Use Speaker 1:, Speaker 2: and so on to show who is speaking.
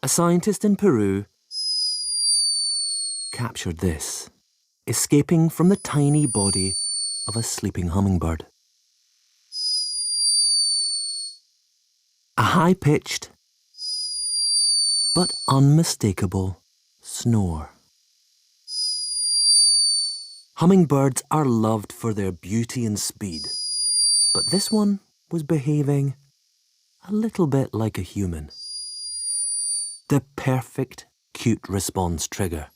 Speaker 1: A scientist in Peru captured this, escaping from the tiny body of a sleeping hummingbird. A high-pitched but unmistakable snore. Hummingbirds are loved for their beauty and speed, but this one was behaving a little bit like a human. The perfect cute response trigger.